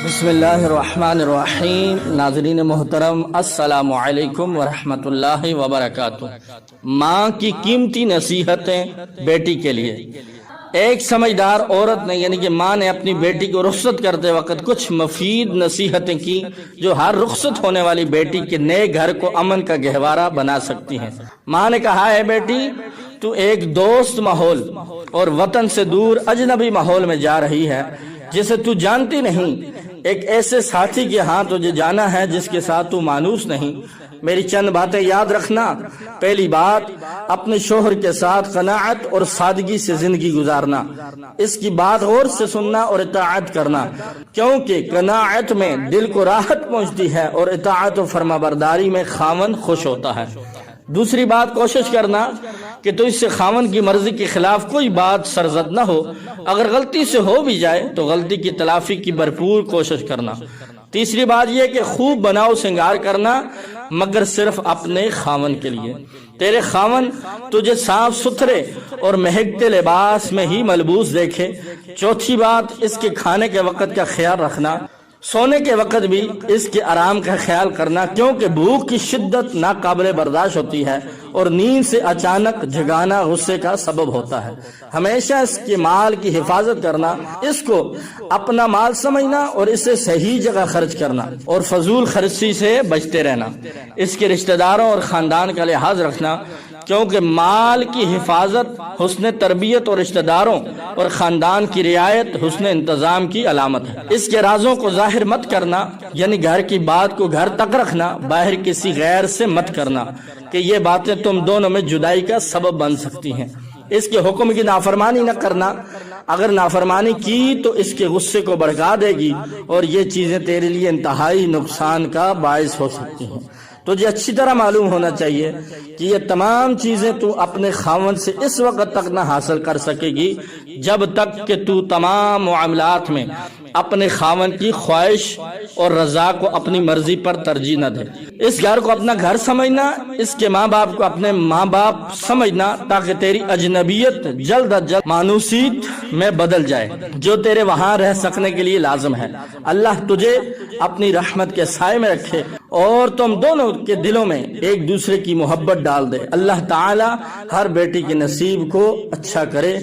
بسم اللہ الرحمن الرحیم۔ ناظرین محترم، السلام علیکم ورحمۃ اللہ وبرکاتہ۔ ماں کی قیمتی نصیحتیں بیٹی کے لیے۔ ایک سمجھدار عورت نے یعنی کہ ماں نے اپنی بیٹی کو رخصت کرتے وقت کچھ مفید نصیحتیں کی جو ہر رخصت ہونے والی بیٹی کے نئے گھر کو امن کا گہوارہ بنا سکتی ہیں۔ ماں نے کہا ہے بیٹی، تو ایک دوست ماحول اور وطن سے دور اجنبی ماحول میں جا رہی ہے جسے تو جانتی نہیں، ایک ایسے ساتھی کے ہاں تجھے جانا ہے جس کے ساتھ تو مانوس نہیں۔ میری چند باتیں یاد رکھنا۔ پہلی بات، اپنے شوہر کے ساتھ قناعت اور سادگی سے زندگی گزارنا، اس کی بات غور سے سننا اور اطاعت کرنا، کیونکہ قناعت میں دل کو راحت پہنچتی ہے اور اطاعت و فرما برداری میں خاوند خوش ہوتا ہے۔ دوسری بات، کوشش کرنا کہ تو اس سے خاوند کی مرضی کے خلاف کوئی بات سرزد نہ ہو، اگر غلطی سے ہو بھی جائے تو غلطی کی تلافی کی بھرپور کوشش کرنا۔ تیسری بات یہ کہ خوب بناؤ سنگار کرنا، مگر صرف اپنے خاوند کے لیے۔ تیرے خاوند تجھے صاف ستھرے اور مہکتے لباس میں ہی ملبوس دیکھے۔ چوتھی بات، اس کے کھانے کے وقت کا خیال رکھنا، سونے کے وقت بھی اس کے آرام کا خیال کرنا، کیونکہ بھوک کی شدت ناقابل برداشت ہوتی ہے اور نیند سے اچانک جگانا غصے کا سبب ہوتا ہے۔ ہمیشہ اس کے مال کی حفاظت کرنا، اس کو اپنا مال سمجھنا اور اسے صحیح جگہ خرچ کرنا اور فضول خرچی سے بچتے رہنا۔ اس کے رشتہ داروں اور خاندان کا لحاظ رکھنا، کیونکہ مال کی حفاظت حسن تربیت اور رشتہ داروں اور خاندان کی رعایت حسن انتظام کی علامت ہے۔ اس کے رازوں کو ظاہر مت کرنا، یعنی گھر کی بات کو گھر تک رکھنا، باہر کسی غیر سے مت کرنا کہ یہ باتیں تم دونوں میں جدائی کا سبب بن سکتی ہیں۔ اس کے حکم کی نافرمانی نہ کرنا، اگر نافرمانی کی تو اس کے غصے کو بھڑکا دے گی اور یہ چیزیں تیرے لیے انتہائی نقصان کا باعث ہو سکتی ہیں۔ تجھے اچھی طرح معلوم ہونا چاہیے کہ یہ تمام چیزیں تو اپنے خاوند سے اس وقت تک نہ حاصل کر سکے گی جب تک کہ تو تمام معاملات میں اپنے خاوند کی خواہش اور رضا کو اپنی مرضی پر ترجیح نہ دے۔ اس گھر کو اپنا گھر سمجھنا، اس کے ماں باپ کو اپنے ماں باپ سمجھنا، تاکہ تیری اجنبیت جلد از جلد مانوسیت میں بدل جائے جو تیرے وہاں رہ سکنے کے لیے لازم ہے۔ اللہ تجھے اپنی رحمت کے سائے میں رکھے اور تم دونوں کے دلوں میں ایک دوسرے کی محبت ڈال دے۔ اللہ تعالی ہر بیٹی کے نصیب کو اچھا کرے،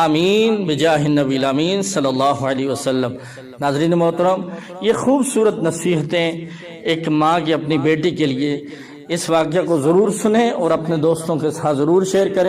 آمین بجاہ النبی الامین صلی اللہ علیہ وسلم۔ ناظرین محترم، یہ خوبصورت نصیحتیں ایک ماں کی اپنی بیٹی کے لیے، اس واقعہ کو ضرور سنیں اور اپنے دوستوں کے ساتھ ضرور شیئر کریں۔